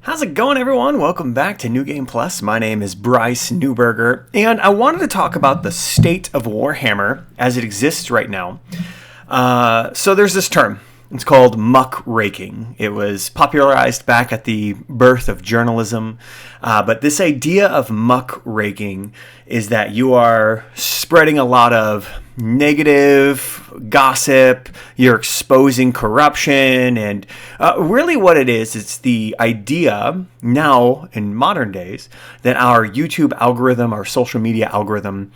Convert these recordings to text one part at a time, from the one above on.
How's it going, everyone? Welcome back to New Game Plus. My name is Bryce Newberger, and I wanted to talk about the state of Warhammer as it exists right now. So there's this term. It's called muck raking. It was popularized back at the birth of journalism. But this idea of muck raking is that you are spreading a lot of negative gossip, you're exposing corruption, and really what it is, it's the idea now in modern days that our YouTube algorithm, our social media algorithm,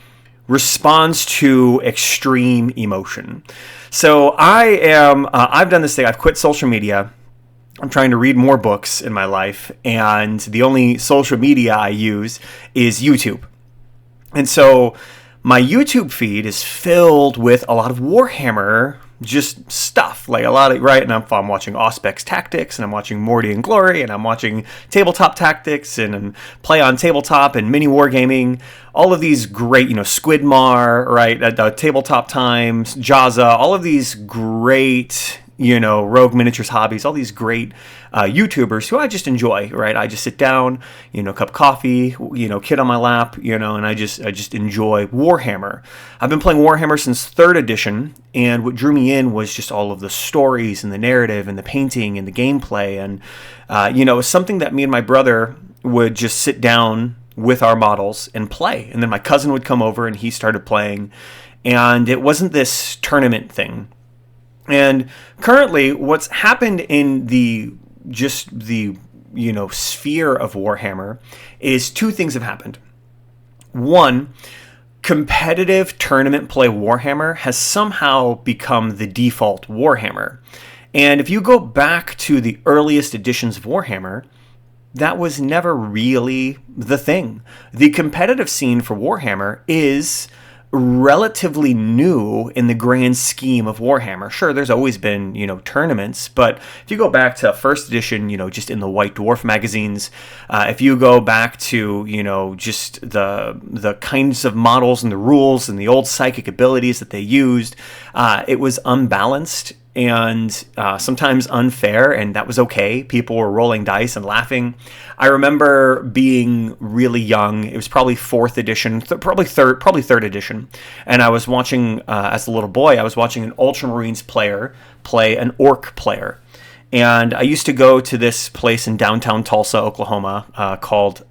responds to extreme emotion. So I've done this thing. I've quit social media. I'm trying to read more books in my life, and the only social media I use is YouTube. And so my YouTube feed is filled with a lot of Warhammer just stuff, like a lot of, right? And I'm watching Auspex Tactics, and I'm watching Morty and Glory, and I'm watching Tabletop Tactics, and Play on Tabletop, and Mini Wargaming, all of these great, Squidmar, right? Tabletop Times, Jaza, all of these great, Rogue Miniatures Hobbies, all these great YouTubers who I just enjoy, right? I just sit down, cup of coffee, kid on my lap, and I just enjoy Warhammer. I've been playing Warhammer since 3rd edition, and what drew me in was just all of the stories and the narrative and the painting and the gameplay, and it was something that me and my brother would just sit down with our models and play. And then my cousin would come over and he started playing, and it wasn't this tournament thing. And currently, what's happened in the sphere of Warhammer is two things have happened. One, competitive tournament play Warhammer has somehow become the default Warhammer. And if you go back to the earliest editions of Warhammer, that was never really the thing. The competitive scene for Warhammer is relatively new in the grand scheme of Warhammer. Sure, there's always been, tournaments, but if you go back to 1st edition, just in the White Dwarf magazines, if you go back to, just the kinds of models and the rules and the old psychic abilities that they used, it was unbalanced and sometimes unfair, and that was okay. People were rolling dice and laughing. I remember being really young. It was probably 4th edition, probably third edition, and I was watching, as a little boy, I was watching an Ultramarines player play an Orc player. And I used to go to this place in downtown Tulsa, Oklahoma, called...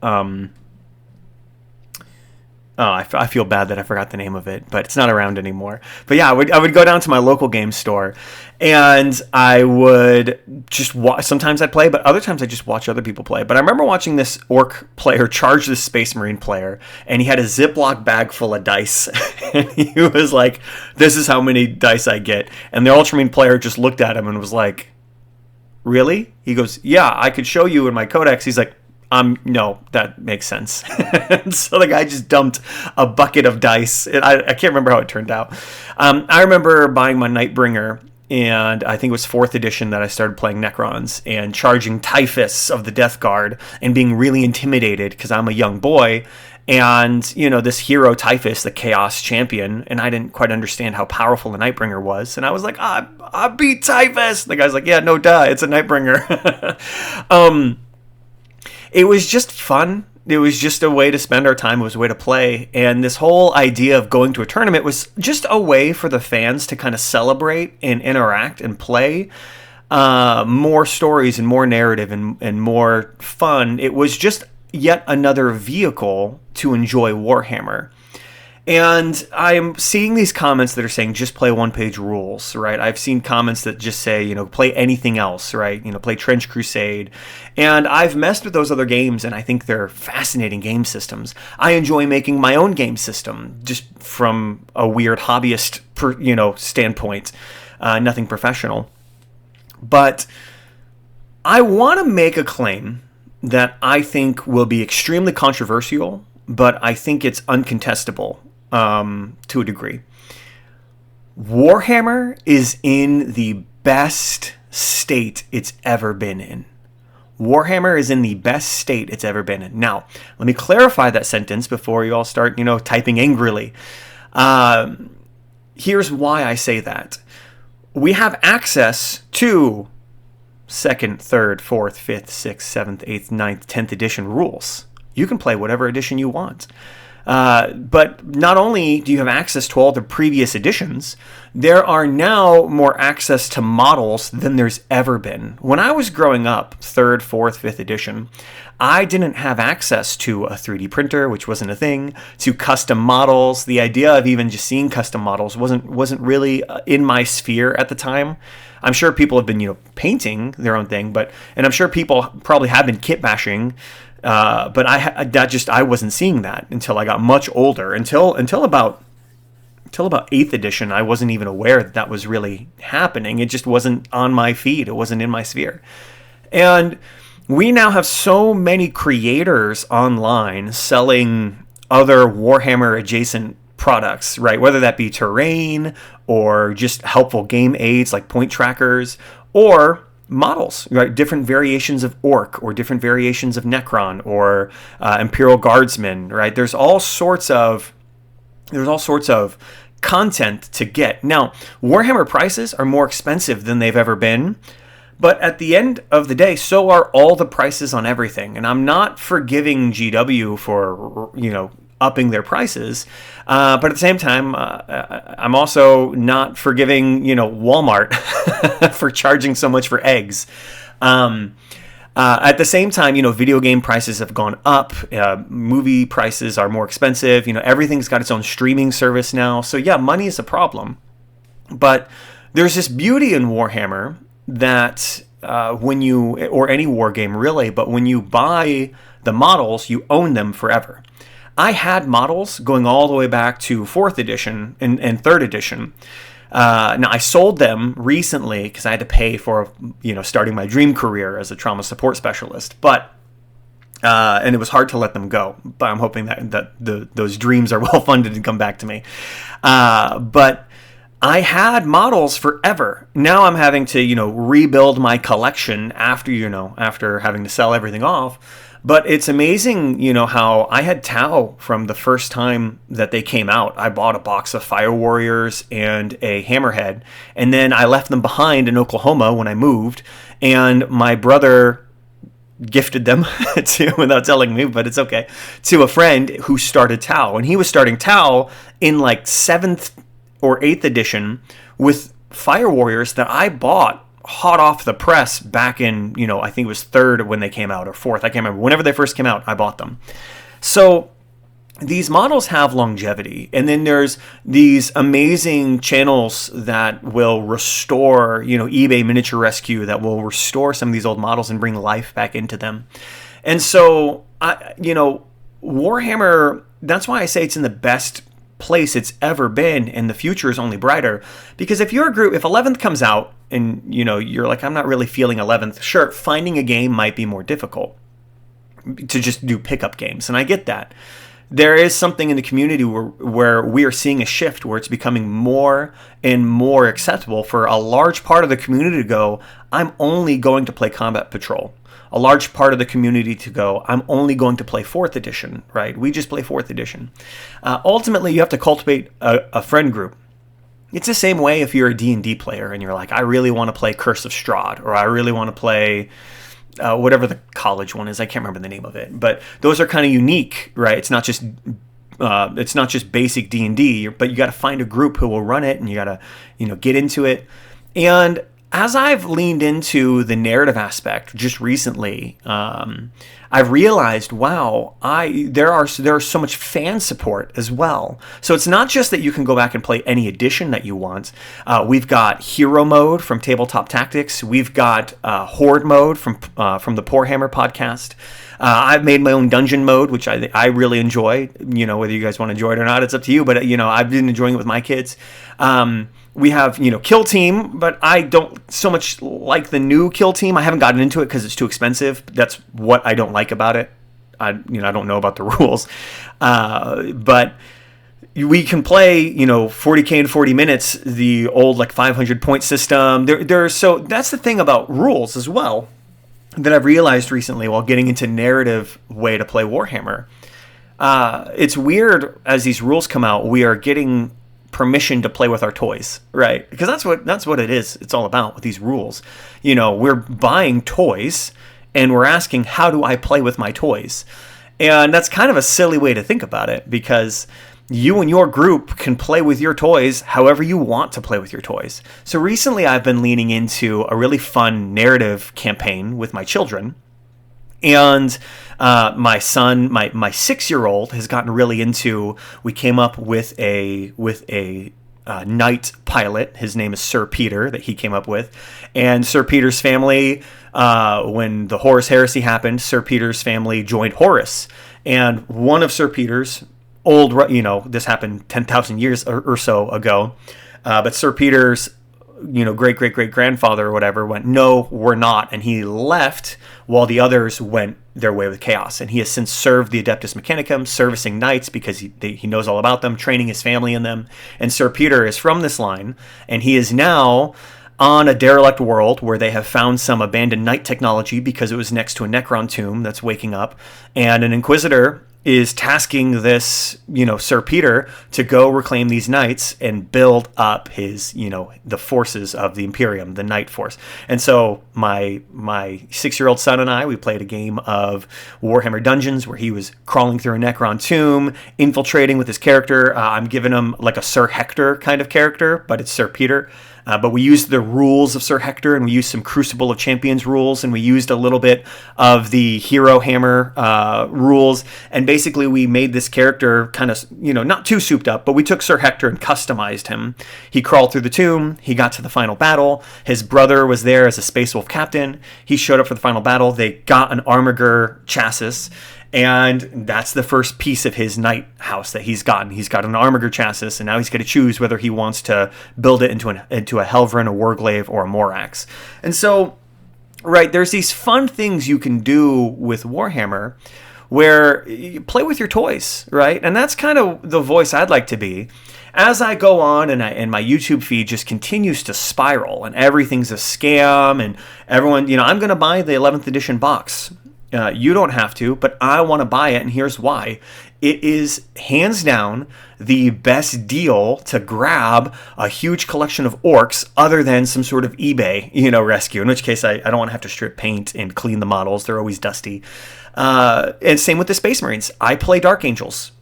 I feel bad that I forgot the name of it, but it's not around anymore. But yeah, I would go down to my local game store, and I would just watch. Sometimes I'd play, but other times I'd just watch other people play. But I remember watching this Orc player charge this Space Marine player, and he had a Ziploc bag full of dice. And he was like, "This is how many dice I get." And the Ultramarine player just looked at him and was like, "Really?" He goes, "Yeah, I could show you in my codex." He's like, no, that makes sense. So the guy just dumped a bucket of dice. I can't remember how it turned out. I remember buying my Nightbringer, and I think it was 4th edition that I started playing Necrons and charging Typhus of the Death Guard and being really intimidated because I'm a young boy. And, this hero Typhus, the Chaos Champion, and I didn't quite understand how powerful the Nightbringer was. And I was like, I beat Typhus. The guy's like, yeah, no duh, it's a Nightbringer. It was just fun. It was just a way to spend our time. It was a way to play. And this whole idea of going to a tournament was just a way for the fans to kind of celebrate and interact and play more stories and more narrative and more fun. It was just yet another vehicle to enjoy Warhammer. And I'm seeing these comments that are saying just play one-page rules, right? I've seen comments that just say, play anything else, right? Play Trench Crusade. And I've messed with those other games, and I think they're fascinating game systems. I enjoy making my own game system, just from a weird hobbyist, standpoint, nothing professional. But I want to make a claim that I think will be extremely controversial, but I think it's uncontestable. To a degree. Warhammer is in the best state it's ever been in. Warhammer is in the best state it's ever been in. Now, let me clarify that sentence before you all start, typing angrily. Here's why I say that. We have access to 2nd, 3rd, 4th, 5th, 6th, 7th, 8th, 9th, 10th edition rules. You can play whatever edition you want. But not only do you have access to all the previous editions, there are now more access to models than there's ever been. When I was growing up, 3rd, 4th, 5th edition, I didn't have access to a 3D printer, which wasn't a thing, to custom models. The idea of even just seeing custom models wasn't really in my sphere at the time. I'm sure people have been, painting their own thing, and I'm sure people probably have been kit bashing. But I wasn't seeing that until I got much older. Until about 8th edition, I wasn't even aware that was really happening. It just wasn't on my feed. It wasn't in my sphere. And we now have so many creators online selling other Warhammer adjacent products, right? Whether that be terrain or just helpful game aids like point trackers or models, right? Different variations of Orc or different variations of Necron or Imperial Guardsmen, right? There's all sorts of content to get. Now, Warhammer prices are more expensive than they've ever been, but at the end of the day, so are all the prices on everything. And I'm not forgiving GW for, upping their prices. But at the same time, I'm also not forgiving, Walmart for charging so much for eggs. At the same time, video game prices have gone up. Movie prices are more expensive. Everything's got its own streaming service now. So yeah, money is a problem. But there's this beauty in Warhammer that or any war game really, but when you buy the models, you own them forever. I had models going all the way back to 4th edition and 3rd edition. Now, I sold them recently because I had to pay for, starting my dream career as a trauma support specialist. And it was hard to let them go. But I'm hoping that those dreams are well funded and come back to me. But I had models forever. Now I'm having to, rebuild my collection after having to sell everything off. But it's amazing, how I had Tau from the first time that they came out. I bought a box of Fire Warriors and a Hammerhead, and then I left them behind in Oklahoma when I moved, and my brother gifted them without telling me, but it's okay, to a friend who started Tau. And he was starting Tau in like 7th or 8th edition with Fire Warriors that I bought hot off the press back in, I think it was 3rd when they came out, or 4th. I can't remember. Whenever they first came out, I bought them. So these models have longevity. And then there's these amazing channels that will restore, eBay Miniature Rescue, that will restore some of these old models and bring life back into them. And so, Warhammer, that's why I say it's in the best place it's ever been, and the future is only brighter. Because if you're a group, if 11th comes out and you're like, I'm not really feeling 11th, sure, finding a game might be more difficult to just do pickup games, and I get that. There is something in the community where we are seeing a shift where it's becoming more and more acceptable for a large part of the community to go, I'm only going to play Combat Patrol. A large part of the community to go, I'm only going to play 4th edition, right? We just play 4th edition. Ultimately, you have to cultivate a friend group. It's the same way if you're a D&D player and you're like, I really want to play Curse of Strahd, or I really want to play whatever the college one is. I can't remember the name of it. But those are kind of unique, right? It's not just basic D&D, but you got to find a group who will run it, and you got to get into it. And as I've leaned into the narrative aspect just recently, I've realized, wow, there's so much fan support as well. So it's not just that you can go back and play any edition that you want. We've got Hero Mode from Tabletop Tactics. We've got Horde Mode from the Poor Hammer podcast. I've made my own dungeon mode, which I really enjoy. Whether you guys want to enjoy it or not, it's up to you. But I've been enjoying it with my kids. We have, Kill Team, but I don't so much like the new Kill Team. I haven't gotten into it because it's too expensive. That's what I don't like about it. I don't know about the rules. But we can play, 40K in 40 minutes, the old 500 point system. So that's the thing about rules as well that I've realized recently while getting into narrative way to play Warhammer. It's weird as these rules come out, we are getting permission to play with our toys, right? Because that's what it is. It's all about with these rules. We're buying toys and we're asking, how do I play with my toys? And that's kind of a silly way to think about it, because you and your group can play with your toys however you want to play with your toys. So recently I've been leaning into a really fun narrative campaign with my children. And my son, my 6-year-old, has gotten really into. We came up with a knight pilot. His name is Sir Peter, that he came up with. And Sir Peter's family, when the Horus Heresy happened, Sir Peter's family joined Horus. And one of Sir Peter's this happened 10,000 years or so ago. But Sir Peter's great-great-great-grandfather or whatever went, no, we're not. And he left while the others went their way with chaos. And he has since served the Adeptus Mechanicum, servicing knights because he knows all about them, training his family in them. And Sir Peter is from this line, and he is now on a derelict world where they have found some abandoned knight technology because it was next to a Necron tomb that's waking up. And an Inquisitor is tasking this, Sir Peter to go reclaim these knights and build up his, the forces of the Imperium, the Knight Force. And so my 6-year-old son and I, we played a game of Warhammer Dungeons where he was crawling through a Necron tomb, infiltrating with his character. I'm giving him like a Sir Hector kind of character, but it's Sir Peter. But we used the rules of Sir Hector, and we used some Crucible of Champions rules, and we used a little bit of the Hero Hammer rules. And basically, we made this character kind of, not too souped up, but we took Sir Hector and customized him. He crawled through the tomb. He got to the final battle. His brother was there as a Space Wolf captain. He showed up for the final battle. They got an Armiger chassis. And that's the first piece of his knight house that he's gotten. He's got an Armiger chassis, and now he's going to choose whether he wants to build it into a Helverin, a Warglaive, or a Morax. And so, right, there's these fun things you can do with Warhammer where you play with your toys, right? And that's kind of the voice I'd like to be. As I go on and my YouTube feed just continues to spiral and everything's a scam and everyone, I'm going to buy the 11th edition box. You don't have to, but I want to buy it, and here's why. It is hands down the best deal to grab a huge collection of orcs other than some sort of eBay, rescue, in which case I don't want to have to strip paint and clean the models. They're always dusty. And same with the Space Marines. I play Dark Angels.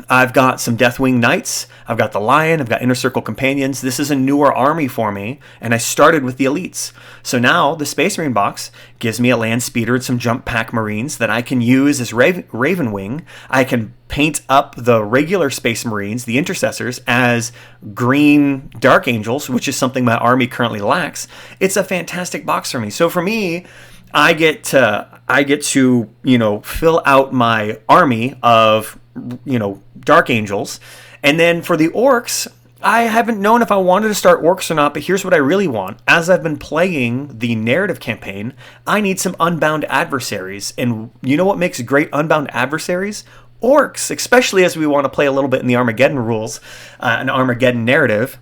I've got some Deathwing Knights. I've got the Lion. I've got Inner Circle Companions. This is a newer army for me, and I started with the elites. So now the Space Marine box gives me a Land Speeder and some Jump Pack Marines that I can use as Raven Wing. I can paint up the regular Space Marines, the Intercessors, as green Dark Angels, which is something my army currently lacks. It's a fantastic box for me. So for me, I get to fill out my army of Dark Angels. And then for the orcs, I haven't known if I wanted to start orcs or not, but here's what I really want. As I've been playing the narrative campaign, I need some unbound adversaries. And you know what makes great unbound adversaries? Orcs, especially as we want to play a little bit in the Armageddon rules, an Armageddon narrative.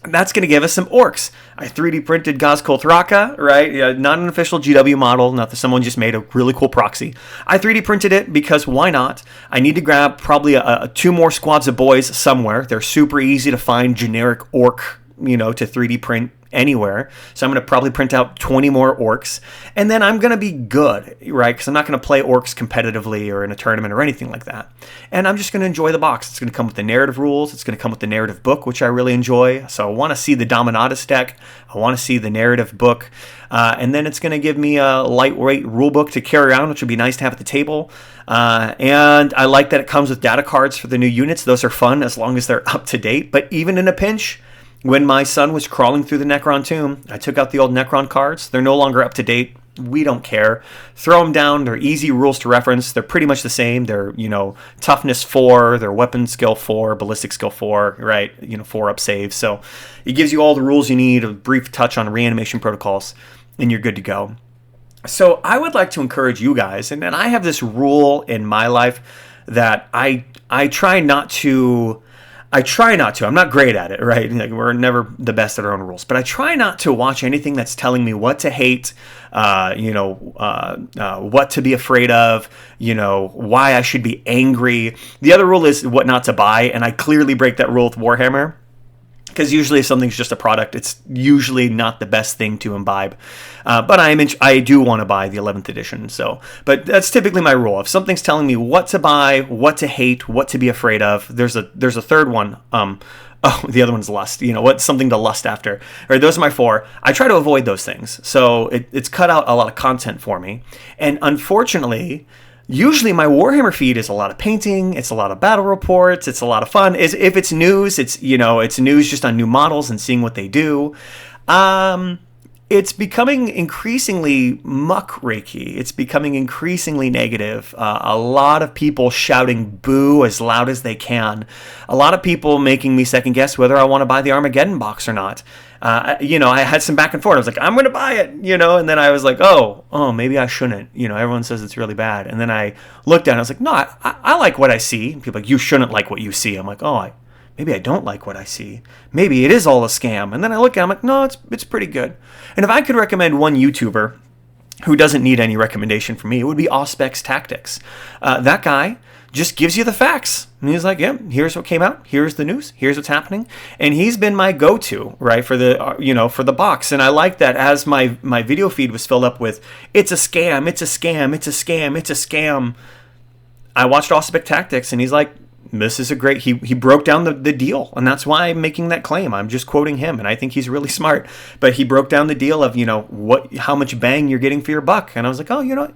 That's going to give us some orcs. I 3D printed Gazkul Thraka, right? Not an official GW model, not that someone just made a really cool proxy. I 3D printed it because why not? I need to grab probably 2 more squads of boys somewhere. They're super easy to find generic orc, to 3D print anywhere. So I'm going to probably print out 20 more orcs, and then I'm going to be good, right? Because I'm not going to play orcs competitively or in a tournament or anything like that. And I'm just going to enjoy the box. It's going to come with the narrative rules. It's going to come with the narrative book, which I really enjoy. So I want to see the Dominatus deck. I want to see the narrative book. And then it's going to give me a lightweight rule book to carry around, which would be nice to have at the table. And I like that it comes with data cards for the new units. Those are fun as long as they're up to date. But even in a pinch, when my son was crawling through the Necron tomb, I took out the old Necron cards. They're no longer up to date. We don't care. Throw them down. They're easy rules to reference. They're pretty much the same. They're, toughness 4, they're weapon skill 4, ballistic skill 4, right? 4 up saves. So it gives you all the rules you need, a brief touch on reanimation protocols, and you're good to go. So I would like to encourage you guys, and I have this rule in my life that I try not to I try not to. I'm not great at it, right? Like, we're never the best at our own rules, but I try not to watch anything that's telling me what to hate, what to be afraid of, why I should be angry. The other rule is what not to buy, and I clearly break that rule with Warhammer. Because usually if something's just a product, it's usually not the best thing to imbibe. But I do want to buy the 11th edition. But that's typically my rule. If something's telling me what to buy, what to hate, what to be afraid of, there's a third one. The other one's lust. What's something to lust after? Right, those are my 4. I try to avoid those things. So it's cut out a lot of content for me. And unfortunately, usually my Warhammer feed is a lot of painting, it's a lot of battle reports, it's a lot of fun. If it's news, it's news just on new models and seeing what they do. It's becoming increasingly muck rakey. It's becoming increasingly negative. A lot of people shouting boo as loud as they can. A lot of people making me second guess whether I want to buy the Armageddon box or not. I had some back and forth. I was like, I'm going to buy it, and then I was like, oh, maybe I shouldn't. Everyone says it's really bad. And then I looked at it and I was like, no, I like what I see. And people are like, you shouldn't like what you see. I'm like, maybe I don't like what I see. Maybe it is all a scam. And then I look at it, I'm like, no, it's pretty good. And if I could recommend one YouTuber who doesn't need any recommendation from me, it would be Auspex Tactics. That guy just gives you the facts. And he's like, yeah, here's what came out. Here's the news. Here's what's happening. And he's been my go-to, right, for the box. And I like that as my video feed was filled up with, it's a scam, it's a scam, it's a scam, it's a scam. I watched Auspex Tactics, and he's like, this is a great, he broke down the deal, and that's why I'm making that claim. I'm just quoting him, and I think he's really smart. But he broke down the deal of, how much bang you're getting for your buck. And I was like,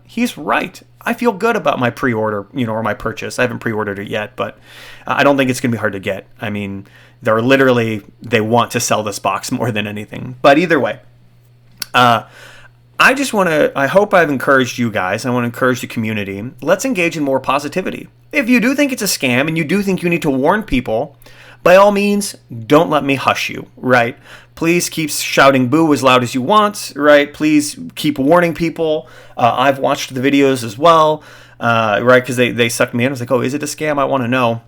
he's right. I feel good about my pre-order, or my purchase. I haven't pre-ordered it yet, but I don't think it's going to be hard to get. I mean, they want to sell this box more than anything. But either way, I hope I've encouraged you guys. I want to encourage the community. Let's engage in more positivity. If you do think it's a scam and you do think you need to warn people, by all means, don't let me hush you, right? Please keep shouting boo as loud as you want, right? Please keep warning people. I've watched the videos as well, right? Because they sucked me in. I was like, is it a scam? I want to know.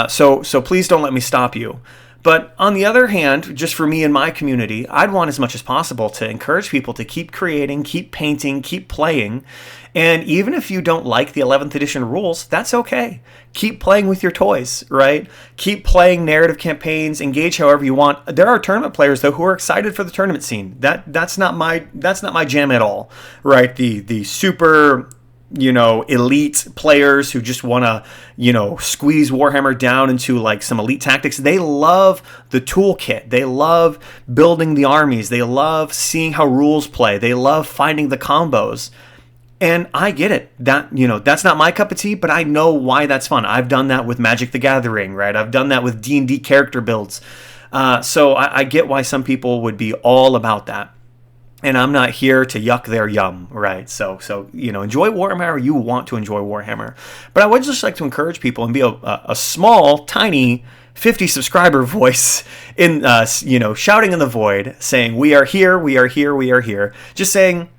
So please don't let me stop you. But on the other hand, just for me and my community, I'd want as much as possible to encourage people to keep creating, keep painting, keep playing. And even if you don't like the 11th edition rules, that's okay. Keep playing with your toys, right? Keep playing narrative campaigns, engage however you want. There are tournament players though who are excited for the tournament scene. That's not my jam at all, right? The super elite players who just want to, squeeze Warhammer down into like some elite tactics. They love the toolkit. They love building the armies. They love seeing how rules play. They love finding the combos. And I get it. That's not my cup of tea, but I know why that's fun. I've done that with Magic the Gathering, right? I've done that with D&D character builds. So I get why some people would be all about that. And I'm not here to yuck their yum, right? So enjoy Warhammer. You want to enjoy Warhammer. But I would just like to encourage people and be a small, tiny 50 subscriber voice in, shouting in the void, saying, we are here, we are here, we are here. Just saying,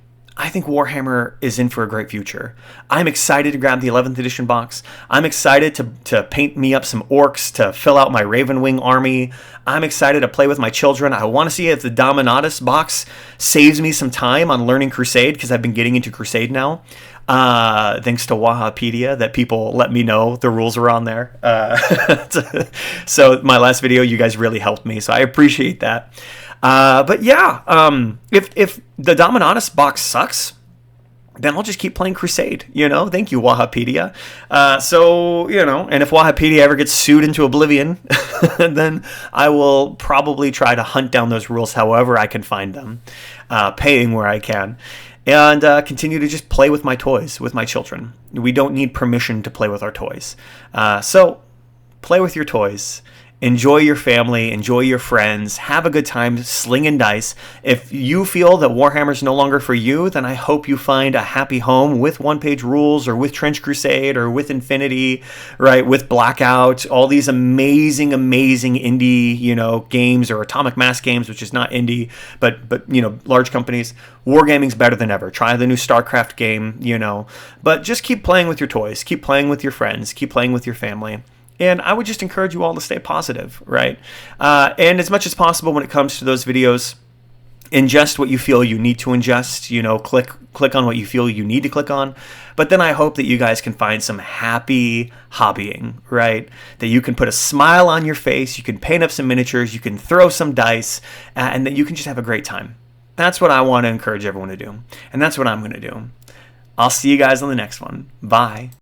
I think Warhammer is in for a great future. I'm excited to grab the 11th edition box. I'm excited to paint me up some orcs to fill out my Ravenwing army. I'm excited to play with my children. I want to see if the Dominatus box saves me some time on learning Crusade, because I've been getting into Crusade now. Thanks to Wahapedia, that people let me know the rules are on there. So my last video, you guys really helped me, so I appreciate that. But yeah, if the Dominatus box sucks, then I'll just keep playing Crusade, Thank you, Wahapedia. And if Wahapedia ever gets sued into oblivion, then I will probably try to hunt down those rules however I can find them, paying where I can, and continue to just play with my toys, with my children. We don't need permission to play with our toys. So play with your toys. Enjoy your family, enjoy your friends, have a good time slinging dice. If you feel that Warhammer's no longer for you, then I hope you find a happy home with one-page rules, or with Trench Crusade, or with Infinity, right? With Blackout, all these amazing indie, games, or Atomic Mass games, which is not indie, but large companies. Wargaming's better than ever. Try the new StarCraft game, but just keep playing with your toys, keep playing with your friends, keep playing with your family. And I would just encourage you all to stay positive, right? And as much as possible when it comes to those videos, ingest what you feel you need to ingest, click on what you feel you need to click on. But then I hope that you guys can find some happy hobbying, right? That you can put a smile on your face, you can paint up some miniatures, you can throw some dice, and that you can just have a great time. That's what I want to encourage everyone to do. And that's what I'm going to do. I'll see you guys on the next one. Bye.